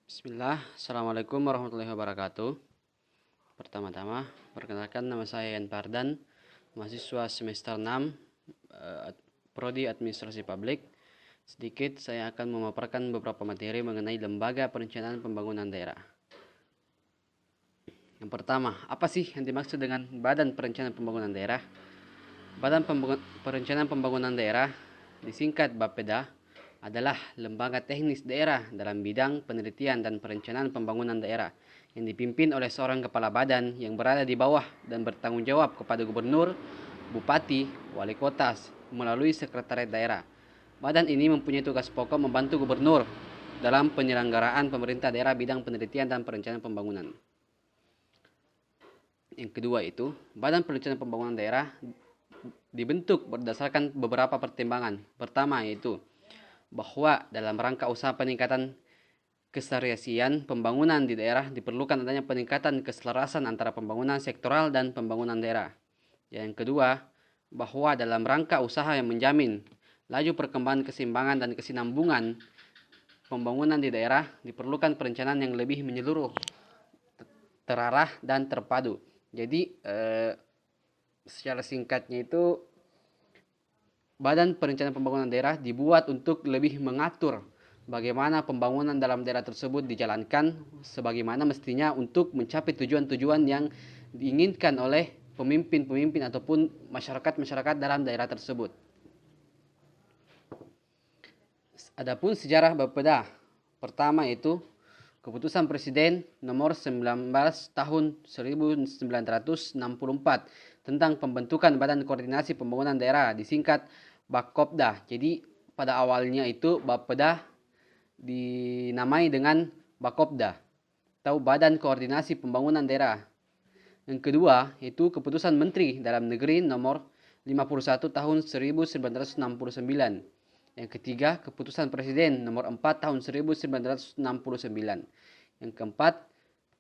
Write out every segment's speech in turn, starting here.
Bismillah, Assalamualaikum warahmatullahi wabarakatuh. Pertama-tama, perkenalkan nama saya Yan Pardan, mahasiswa semester 6, Prodi Administrasi Publik. Sedikit saya akan memaparkan beberapa materi mengenai Lembaga Perencanaan Pembangunan Daerah. Yang pertama, apa sih yang dimaksud dengan Badan Perencanaan Pembangunan Daerah? Perencanaan Pembangunan Daerah, disingkat Bapeda, adalah lembaga teknis daerah dalam bidang penelitian dan perencanaan pembangunan daerah yang dipimpin oleh seorang kepala badan yang berada di bawah dan bertanggung jawab kepada gubernur, bupati, wali kota melalui sekretariat daerah. Badan ini mempunyai tugas pokok membantu gubernur dalam penyelenggaraan pemerintah daerah bidang penelitian dan perencanaan pembangunan. Yang kedua itu, Badan Perencanaan Pembangunan Daerah dibentuk berdasarkan beberapa pertimbangan. Pertama yaitu bahwa dalam rangka usaha peningkatan keseriusan pembangunan di daerah diperlukan adanya peningkatan keselarasan antara pembangunan sektoral dan pembangunan daerah. Yang kedua, bahwa dalam rangka usaha yang menjamin laju perkembangan keseimbangan dan kesinambungan pembangunan di daerah diperlukan perencanaan yang lebih menyeluruh, terarah dan terpadu. Jadi secara singkatnya itu Badan Perencanaan Pembangunan Daerah dibuat untuk lebih mengatur bagaimana pembangunan dalam daerah tersebut dijalankan sebagaimana mestinya untuk mencapai tujuan-tujuan yang diinginkan oleh pemimpin-pemimpin ataupun masyarakat-masyarakat dalam daerah tersebut. Adapun sejarah Bapeda, pertama itu Keputusan Presiden nomor 19 tahun 1964 tentang pembentukan Badan Koordinasi Pembangunan Daerah, disingkat Bakopda. Jadi pada awalnya itu Bapeda dinamai dengan Bakopda atau Badan Koordinasi Pembangunan Daerah. Yang kedua itu Keputusan Menteri Dalam Negeri nomor 51 tahun 1969. Yang ketiga, Keputusan Presiden nomor 4 tahun 1969. Yang keempat,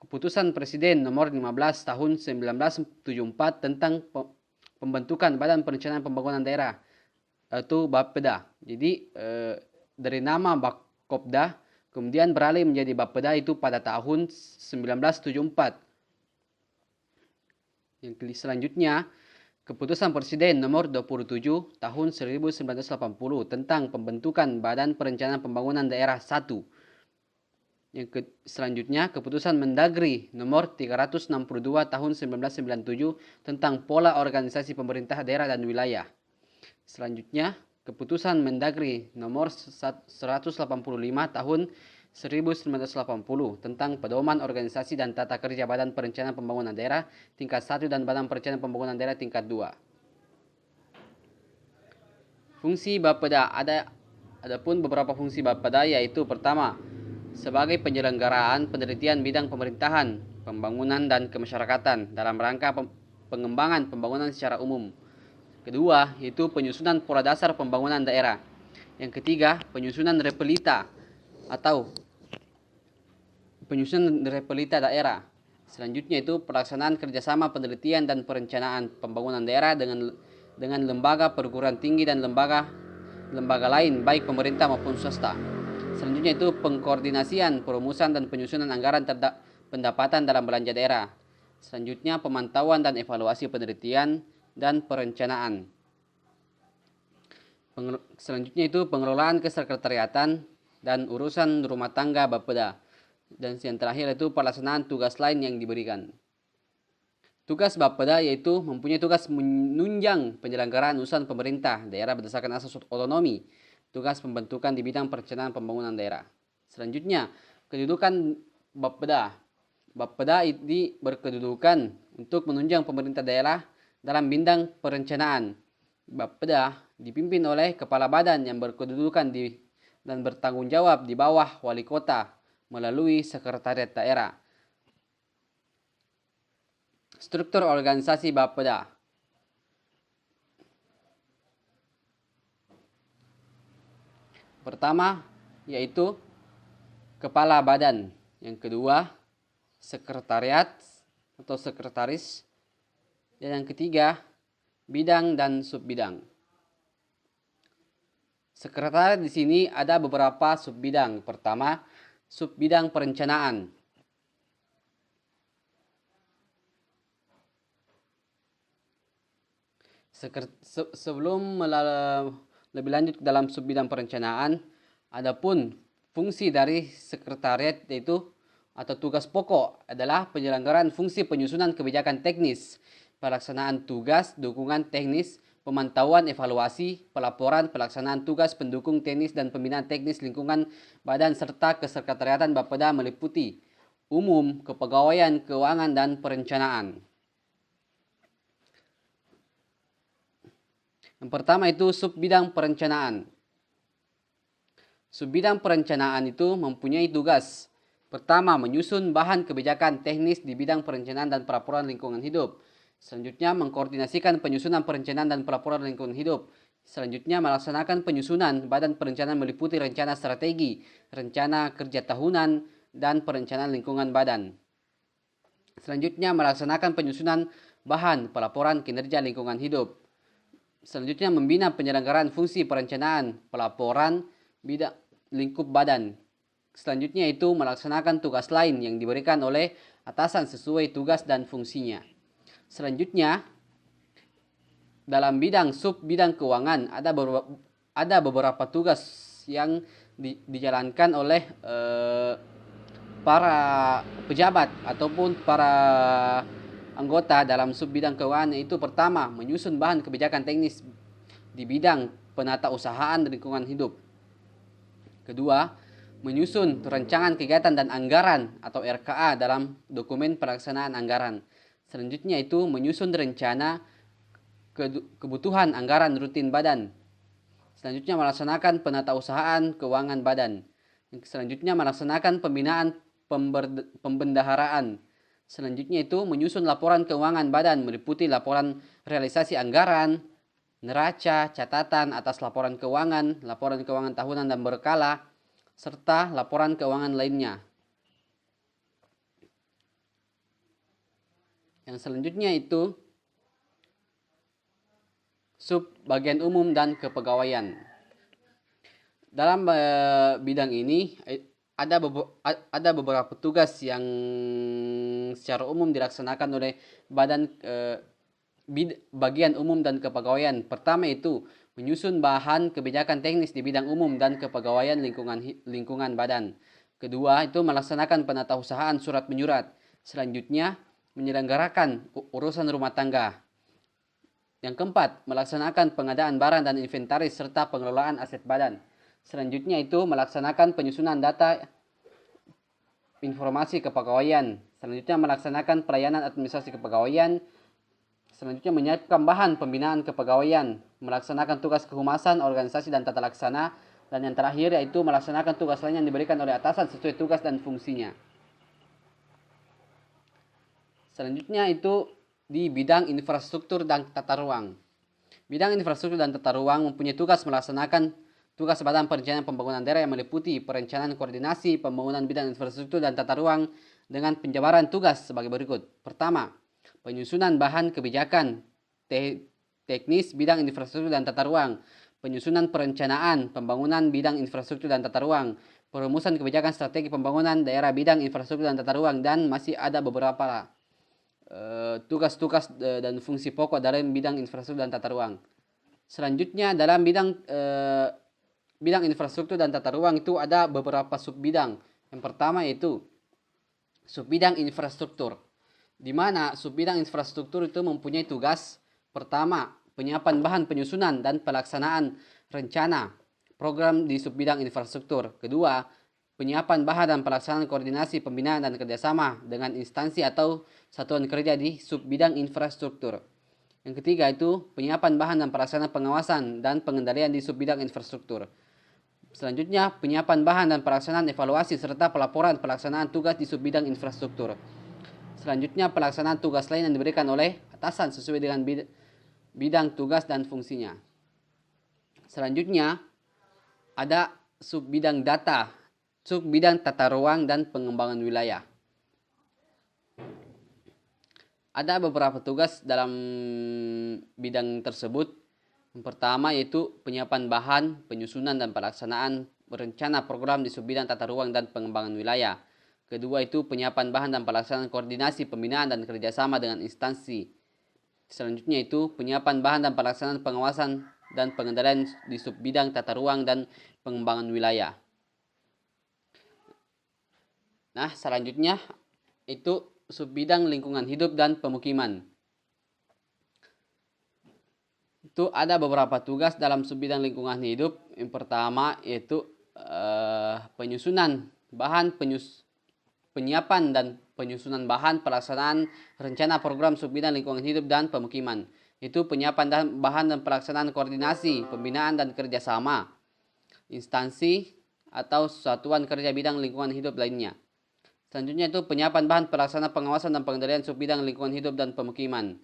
Keputusan Presiden nomor 15 tahun 1974 tentang pembentukan Badan Perencanaan Pembangunan Daerah atau Bapeda. Jadi dari nama Bakopda kemudian beralih menjadi Bapeda itu pada tahun 1974. Yang selanjutnya, Keputusan Presiden nomor 27 tahun 1980 tentang pembentukan Badan Perencanaan Pembangunan Daerah 1. Yang selanjutnya, Keputusan Mendagri nomor 362 tahun 1997 tentang pola organisasi pemerintah daerah dan wilayah. Selanjutnya, Keputusan Mendagri nomor 185 tahun 1980 tentang pedoman organisasi dan tata kerja Badan Perencanaan Pembangunan Daerah tingkat 1 dan Badan Perencanaan Pembangunan Daerah tingkat 2. Fungsi Bapeda adapun beberapa fungsi Bapeda yaitu pertama, sebagai penyelenggaraan penelitian bidang pemerintahan, pembangunan dan kemasyarakatan dalam rangka pengembangan pembangunan secara umum. Kedua, yaitu penyusunan pola dasar pembangunan daerah. Yang ketiga, penyusunan repelita atau penyusunan repelita daerah. Selanjutnya itu pelaksanaan kerjasama penelitian dan perencanaan pembangunan daerah dengan lembaga perguruan tinggi dan lembaga lain baik pemerintah maupun swasta. Selanjutnya itu pengkoordinasian, perumusan dan penyusunan anggaran pendapatan dalam belanja daerah. Selanjutnya pemantauan dan evaluasi penelitian dan perencanaan. Selanjutnya itu pengelolaan kesekretariatan dan urusan rumah tangga Bapeda. Dan yang terakhir itu pelaksanaan tugas lain yang diberikan. Tugas Bapeda yaitu mempunyai tugas menunjang penyelenggaraan urusan pemerintah daerah berdasarkan asas otonomi, tugas pembentukan di bidang perencanaan pembangunan daerah. Selanjutnya, kedudukan Bapeda. Bapeda ini berkedudukan untuk menunjang pemerintah daerah dalam bidang perencanaan. Bapeda dipimpin oleh kepala badan yang berkedudukan dan bertanggung jawab di bawah wali kota melalui sekretariat daerah. Struktur organisasi Bapeda. Pertama, yaitu kepala badan. Yang kedua, sekretariat atau sekretaris. Dan yang ketiga, bidang dan subbidang. Sekretariat di sini ada beberapa subbidang. Pertama, sub bidang perencanaan. Sebelum lebih lanjut dalam sub bidang perencanaan, adapun fungsi dari sekretariat yaitu atau tugas pokok adalah penyelenggaraan fungsi penyusunan kebijakan teknis, pelaksanaan tugas, dukungan teknis, pemantauan, evaluasi, pelaporan, pelaksanaan tugas pendukung teknis dan pembinaan teknis lingkungan badan serta kesekretariatan Bapeda meliputi umum, kepegawaian, keuangan, dan perencanaan. Yang pertama itu sub bidang perencanaan. Sub bidang perencanaan itu mempunyai tugas. Pertama, menyusun bahan kebijakan teknis di bidang perencanaan dan pelaporan lingkungan hidup. Selanjutnya, mengkoordinasikan penyusunan perencanaan dan pelaporan lingkungan hidup. Selanjutnya, melaksanakan penyusunan badan perencanaan meliputi rencana strategi, rencana kerja tahunan, dan perencanaan lingkungan badan. Selanjutnya, melaksanakan penyusunan bahan pelaporan kinerja lingkungan hidup. Selanjutnya, membina penyelenggaraan fungsi perencanaan, pelaporan, bidang lingkup badan. Selanjutnya itu melaksanakan tugas lain yang diberikan oleh atasan sesuai tugas dan fungsinya. Selanjutnya, dalam bidang sub bidang keuangan ada beberapa tugas yang dijalankan oleh para pejabat ataupun para anggota dalam sub bidang keuangan, yaitu pertama, menyusun bahan kebijakan teknis di bidang penatausahaan lingkungan hidup. Kedua, menyusun rancangan kegiatan dan anggaran atau RKA dalam dokumen pelaksanaan anggaran. Selanjutnya itu menyusun rencana kebutuhan anggaran rutin badan. Selanjutnya melaksanakan penatausahaan keuangan badan. Selanjutnya melaksanakan pembinaan pembendaharaan. Selanjutnya itu menyusun laporan keuangan badan meliputi laporan realisasi anggaran, neraca, catatan atas laporan keuangan tahunan dan berkala, serta laporan keuangan lainnya. Yang selanjutnya itu sub bagian umum dan kepegawaian. Dalam bidang ini ada beberapa tugas yang secara umum dilaksanakan oleh bagian umum dan kepegawaian. Pertama itu menyusun bahan kebijakan teknis di bidang umum dan kepegawaian lingkungan badan. Kedua, itu melaksanakan penatausahaan surat menyurat. Selanjutnya, menyelenggarakan urusan rumah tangga. Yang keempat, melaksanakan pengadaan barang dan inventaris serta pengelolaan aset badan. Selanjutnya itu melaksanakan penyusunan data informasi kepegawaian. Selanjutnya melaksanakan pelayanan administrasi kepegawaian. Selanjutnya menyiapkan bahan pembinaan kepegawaian, melaksanakan tugas kehumasan, organisasi dan tata laksana, dan yang terakhir yaitu melaksanakan tugas lain yang diberikan oleh atasan sesuai tugas dan fungsinya. Selanjutnya itu di bidang infrastruktur dan tata ruang. Bidang infrastruktur dan tata ruang mempunyai tugas melaksanakan tugas Badan Perencanaan Pembangunan Daerah yang meliputi perencanaan koordinasi pembangunan bidang infrastruktur dan tata ruang dengan penjabaran tugas sebagai berikut. Pertama, penyusunan bahan kebijakan teknis bidang infrastruktur dan tata ruang, penyusunan perencanaan pembangunan bidang infrastruktur dan tata ruang, perumusan kebijakan strategi pembangunan daerah bidang infrastruktur dan tata ruang, dan masih ada beberapa tugas-tugas dan fungsi pokok dalam bidang infrastruktur dan tata ruang. Selanjutnya dalam bidang infrastruktur dan tata ruang itu ada beberapa sub bidang. Yang pertama yaitu sub bidang infrastruktur, di mana sub bidang infrastruktur itu mempunyai tugas pertama, penyiapan bahan penyusunan dan pelaksanaan rencana program di sub bidang infrastruktur. Kedua, penyiapan bahan dan pelaksanaan koordinasi pembinaan dan kerjasama dengan instansi atau satuan kerja di sub bidang infrastruktur. Yang ketiga itu penyiapan bahan dan pelaksanaan pengawasan dan pengendalian di sub bidang infrastruktur. Selanjutnya, penyiapan bahan dan pelaksanaan evaluasi serta pelaporan pelaksanaan tugas di sub bidang infrastruktur. Selanjutnya, pelaksanaan tugas lain yang diberikan oleh atasan sesuai dengan bidang tugas dan fungsinya. Selanjutnya, ada sub bidang data, sub bidang tata ruang dan pengembangan wilayah. Ada beberapa tugas dalam bidang tersebut. Yang pertama yaitu penyiapan bahan, penyusunan dan pelaksanaan rencana program di subbidang tata ruang dan pengembangan wilayah. Kedua itu penyiapan bahan dan pelaksanaan koordinasi pembinaan dan kerjasama dengan instansi. Selanjutnya itu penyiapan bahan dan pelaksanaan pengawasan dan pengendalian di subbidang tata ruang dan pengembangan wilayah. Nah, selanjutnya itu subbidang lingkungan hidup dan pemukiman. Itu ada beberapa tugas dalam subbidang lingkungan hidup. Yang pertama yaitu penyusunan bahan, penyiapan dan penyusunan bahan pelaksanaan rencana program subbidang lingkungan hidup dan pemukiman. Itu penyiapan bahan dan pelaksanaan koordinasi, pembinaan dan kerjasama instansi atau satuan kerja bidang lingkungan hidup lainnya. Selanjutnya itu penyiapan bahan pelaksanaan pengawasan dan pengendalian subbidang lingkungan hidup dan pemukiman.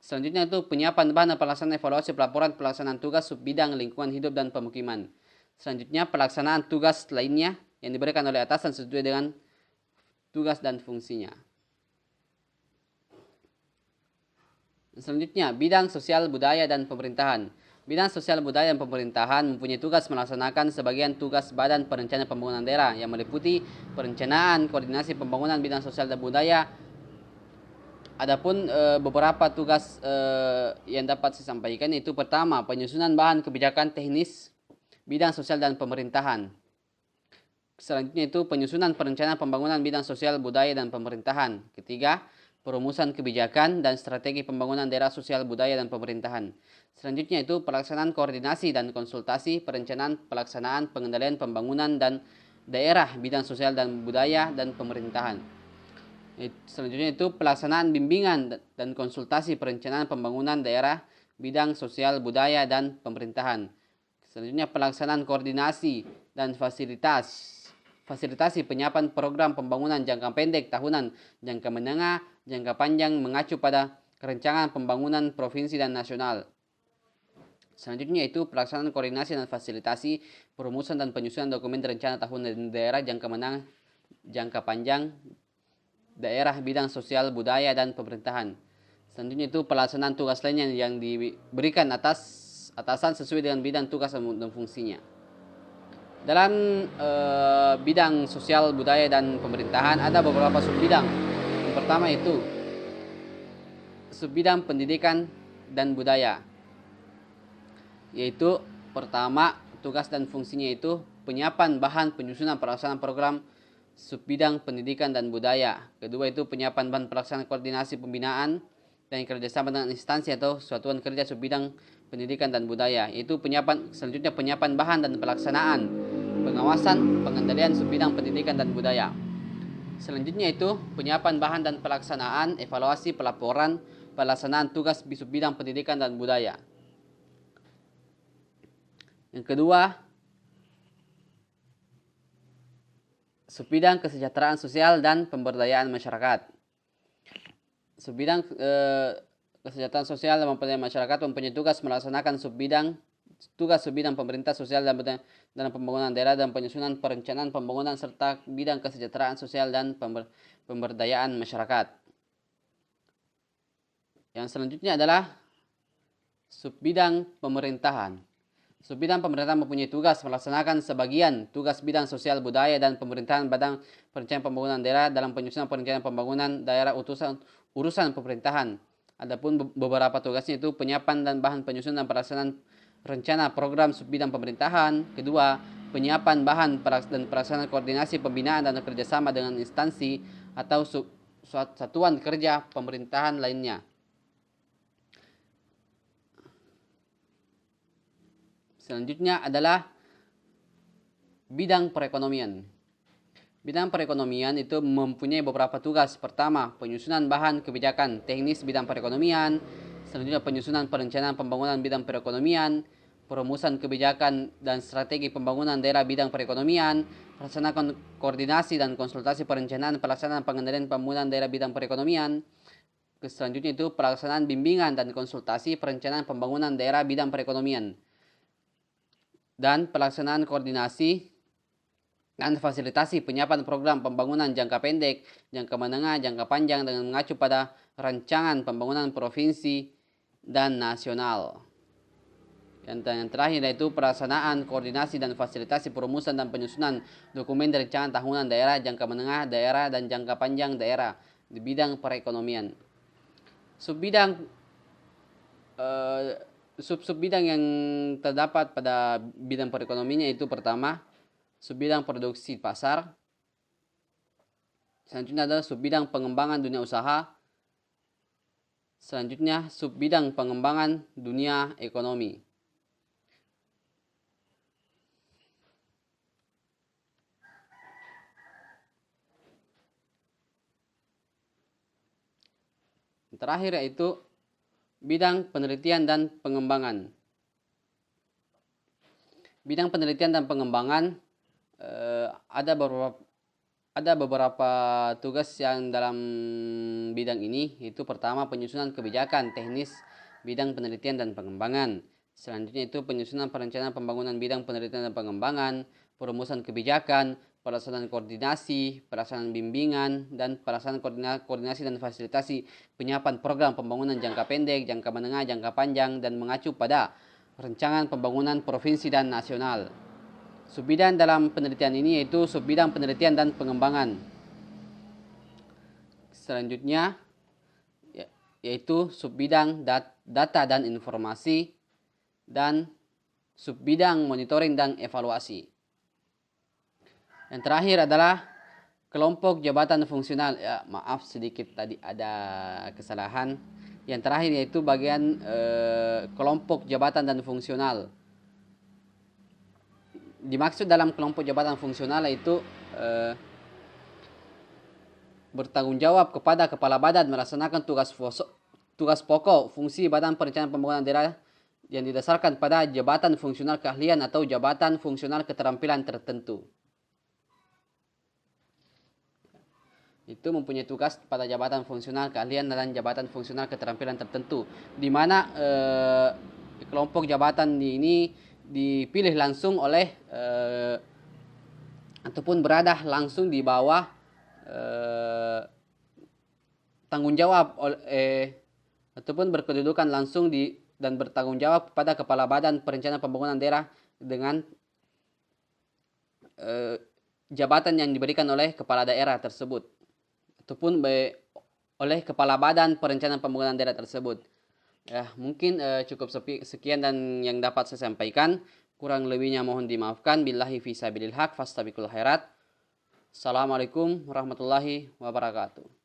Selanjutnya itu penyiapan bahan dan pelaksanaan evaluasi pelaporan pelaksanaan tugas subbidang lingkungan hidup dan pemukiman. Selanjutnya pelaksanaan tugas lainnya yang diberikan oleh atasan sesuai dengan tugas dan fungsinya. Selanjutnya bidang sosial budaya dan pemerintahan. Bidang sosial budaya dan pemerintahan mempunyai tugas melaksanakan sebagian tugas Badan Perencanaan Pembangunan Daerah yang meliputi perencanaan, koordinasi pembangunan bidang sosial dan budaya. Adapun beberapa tugas yang dapat saya sampaikan itu pertama, penyusunan bahan kebijakan teknis bidang sosial dan pemerintahan. Selanjutnya itu penyusunan perencanaan pembangunan bidang sosial budaya dan pemerintahan. Ketiga, perumusan kebijakan dan strategi pembangunan daerah sosial budaya dan pemerintahan. Selanjutnya itu pelaksanaan koordinasi dan konsultasi perencanaan pelaksanaan pengendalian pembangunan dan daerah bidang sosial dan budaya dan pemerintahan. Selanjutnya itu pelaksanaan bimbingan dan konsultasi perencanaan pembangunan daerah bidang sosial budaya dan pemerintahan. Selanjutnya pelaksanaan koordinasi dan fasilitasi penyiapan program pembangunan jangka pendek, tahunan, jangka menengah, jangka panjang mengacu pada kerencangan pembangunan provinsi dan nasional. Selanjutnya itu pelaksanaan koordinasi dan fasilitasi perumusan dan penyusunan dokumen rencana tahunan daerah jangka menengah, jangka panjang, daerah bidang sosial budaya dan pemerintahan. Selanjutnya itu pelaksanaan tugas lainnya yang diberikan atasan sesuai dengan bidang tugas dan fungsinya. Dalam bidang sosial budaya dan pemerintahan ada beberapa subbidang. Yang pertama itu subbidang pendidikan dan budaya, yaitu pertama tugas dan fungsinya itu penyiapan bahan penyusunan pelaksanaan program subbidang pendidikan dan budaya. Kedua itu penyiapan bahan pelaksanaan koordinasi pembinaan dan kerjasama dengan instansi atau satuan kerja subbidang pendidikan dan budaya. Itu selanjutnya penyiapan bahan dan pelaksanaan pengawasan pengendalian subbidang pendidikan dan budaya. Selanjutnya itu penyiapan bahan dan pelaksanaan evaluasi pelaporan pelaksanaan tugas di subbidang pendidikan dan budaya. Yang kedua, subbidang kesejahteraan sosial dan pemberdayaan masyarakat. Subbidang kesejahteraan sosial dan pemberdayaan masyarakat mempunyai tugas melaksanakan tugas subbidang pemerintah sosial dalam pembangunan daerah dan penyusunan perencanaan pembangunan serta bidang kesejahteraan sosial dan pemberdayaan masyarakat. Yang selanjutnya adalah subbidang pemerintahan. Subbidang pemerintahan mempunyai tugas melaksanakan sebagian tugas bidang sosial budaya dan pemerintahan Badan Perencanaan Pembangunan Daerah dalam penyusunan perencanaan pembangunan daerah urusan pemerintahan. Adapun beberapa tugasnya itu penyiapan dan bahan penyusunan dan pelaksanaan rencana program subbidang pemerintahan. Kedua, penyiapan bahan dan pelaksanaan koordinasi pembinaan dan kerjasama dengan instansi atau satuan kerja pemerintahan lainnya. Selanjutnya adalah bidang perekonomian. Bidang perekonomian itu mempunyai beberapa tugas. Pertama, penyusunan bahan kebijakan teknis bidang perekonomian. Selanjutnya penyusunan perencanaan pembangunan bidang perekonomian, perumusan kebijakan dan strategi pembangunan daerah bidang perekonomian, pelaksanaan koordinasi dan konsultasi perencanaan pelaksanaan pengendalian pembangunan daerah bidang perekonomian. Selanjutnya itu pelaksanaan bimbingan dan konsultasi perencanaan pembangunan daerah bidang perekonomian. Dan pelaksanaan koordinasi dan fasilitasi penyiapan program pembangunan jangka pendek, jangka menengah, jangka panjang dengan mengacu pada rancangan pembangunan provinsi dan nasional. Yang terakhir yaitu pelaksanaan, koordinasi, dan fasilitasi perumusan dan penyusunan dokumen rencana tahunan daerah, jangka menengah daerah, dan jangka panjang daerah di bidang perekonomian. Subbidang sub-subbidang yang terdapat pada bidang perekonomiannya itu pertama, subbidang produksi pasar. Selanjutnya adalah subbidang pengembangan dunia usaha. Selanjutnya subbidang pengembangan dunia ekonomi. Terakhir yaitu bidang penelitian dan pengembangan. Bidang penelitian dan pengembangan ada beberapa tugas yang dalam bidang ini, yaitu pertama penyusunan kebijakan teknis bidang penelitian dan pengembangan. Selanjutnya itu penyusunan perencanaan pembangunan bidang penelitian dan pengembangan, perumusan kebijakan, pelaksanaan koordinasi, pelaksanaan bimbingan, dan pelaksanaan koordinasi dan fasilitasi penyiapan program pembangunan jangka pendek, jangka menengah, jangka panjang, dan mengacu pada rancangan pembangunan provinsi dan nasional. Subbidang dalam penelitian ini yaitu subbidang penelitian dan pengembangan. Selanjutnya yaitu subbidang data dan informasi, dan subbidang monitoring dan evaluasi. Yang terakhir adalah kelompok jabatan fungsional. Ya, maaf sedikit tadi ada kesalahan. Yang terakhir yaitu bagian kelompok jabatan dan fungsional. Dimaksud dalam kelompok jabatan fungsional yaitu bertanggung jawab kepada kepala badan melaksanakan tugas pokok fungsi Badan Perencanaan Pembangunan Daerah yang didasarkan pada jabatan fungsional keahlian atau jabatan fungsional keterampilan tertentu. Itu mempunyai tugas pada jabatan fungsional keahlian dan jabatan fungsional keterampilan tertentu, di mana kelompok jabatan ini dipilih langsung oleh ataupun berada langsung di bawah tanggung jawab ataupun berkedudukan langsung dan bertanggung jawab kepada Kepala Badan Perencanaan Pembangunan Daerah dengan jabatan yang diberikan oleh kepala daerah tersebut ataupun oleh Kepala Badan Perencanaan Pembangunan Daerah tersebut. Ya, mungkin cukup sekian dan yang dapat saya sampaikan. Kurang lebihnya mohon dimaafkan. Billahi fi sabilil haq fastabiqul khairat. Assalamualaikum warahmatullahi wabarakatuh.